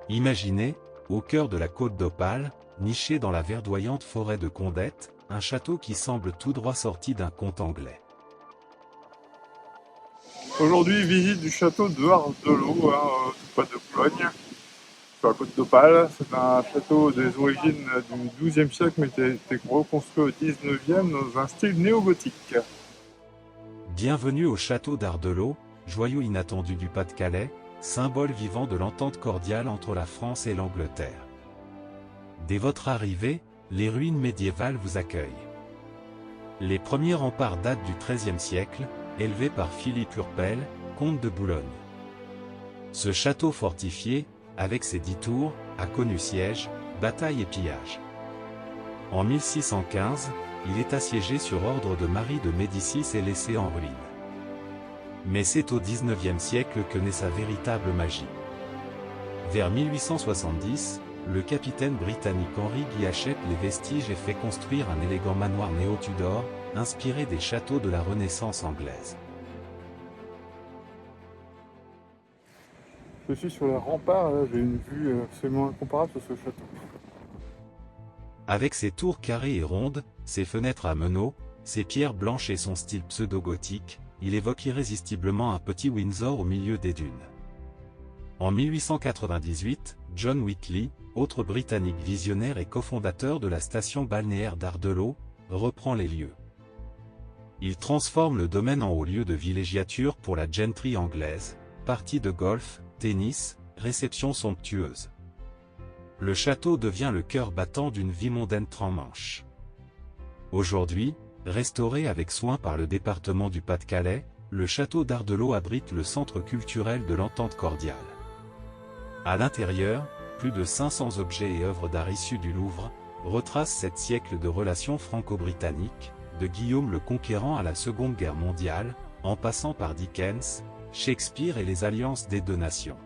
Imaginez, au cœur de la côte d'Opale, niché dans la verdoyante forêt de Condette, un château qui semble tout droit sorti d'un conte anglais. Aujourd'hui, visite du château de Ardelot, tout près de Boulogne, sur la côte d'Opale. C'est un château des origines du XIIe siècle, mais qui a été reconstruit au XIXe dans un style néo-gothique. Bienvenue au château d'Ardelot, joyau inattendu du Pas-de-Calais, symbole vivant de l'entente cordiale entre la France et l'Angleterre. Dès votre arrivée, les ruines médiévales vous accueillent. Les premiers remparts datent du XIIIe siècle, élevés par Philippe Urpel, comte de Boulogne. Ce château fortifié, avec ses 10 tours, a connu sièges, batailles et pillages. En 1615, il est assiégé sur ordre de Marie de Médicis et laissé en ruine. Mais c'est au XIXe siècle que naît sa véritable magie. Vers 1870, le capitaine britannique Henry Guy achète les vestiges et fait construire un élégant manoir néo-Tudor, inspiré des châteaux de la Renaissance anglaise. Je suis sur les remparts, là, j'ai une vue absolument incomparable sur ce château. Avec ses tours carrées et rondes, ses fenêtres à meneaux, ses pierres blanches et son style pseudo-gothique, il évoque irrésistiblement un petit Windsor au milieu des dunes. En 1898, John Whitley, autre Britannique visionnaire et cofondateur de la station balnéaire d'Ardelot, reprend les lieux. Il transforme le domaine en haut lieu de villégiature pour la gentry anglaise, parties de golf, tennis, réceptions somptueuses. Le château devient le cœur battant d'une vie mondaine transmanche. Aujourd'hui, restauré avec soin par le département du Pas-de-Calais, le château d'Ardelot abrite le centre culturel de l'entente cordiale. À l'intérieur, plus de 500 objets et œuvres d'art issus du Louvre retracent 7 siècles de relations franco-britanniques, de Guillaume le Conquérant à la Seconde Guerre mondiale, en passant par Dickens, Shakespeare et les alliances des deux nations.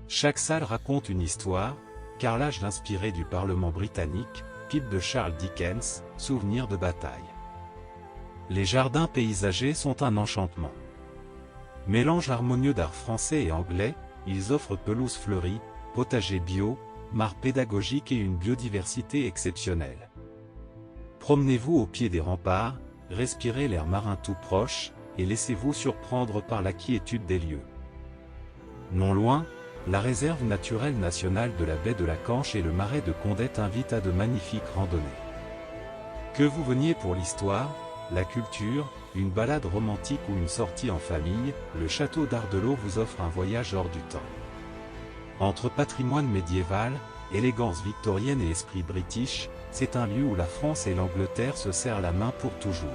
Chaque salle raconte une histoire, carrelage inspiré du Parlement britannique, pipe de Charles Dickens, souvenirs de bataille. Les jardins paysagers sont un enchantement. Mélange harmonieux d'art français et anglais, ils offrent pelouses fleuries, potagers bio, mares pédagogiques et une biodiversité exceptionnelle. Promenez-vous au pied des remparts, respirez l'air marin tout proche, et laissez-vous surprendre par la quiétude des lieux. Non loin, la réserve naturelle nationale de la baie de la Canche et le marais de Condette invitent à de magnifiques randonnées. Que vous veniez pour l'histoire, la culture, une balade romantique ou une sortie en famille, le château d'Ardelot vous offre un voyage hors du temps. Entre patrimoine médiéval, élégance victorienne et esprit british, c'est un lieu où la France et l'Angleterre se serrent la main pour toujours.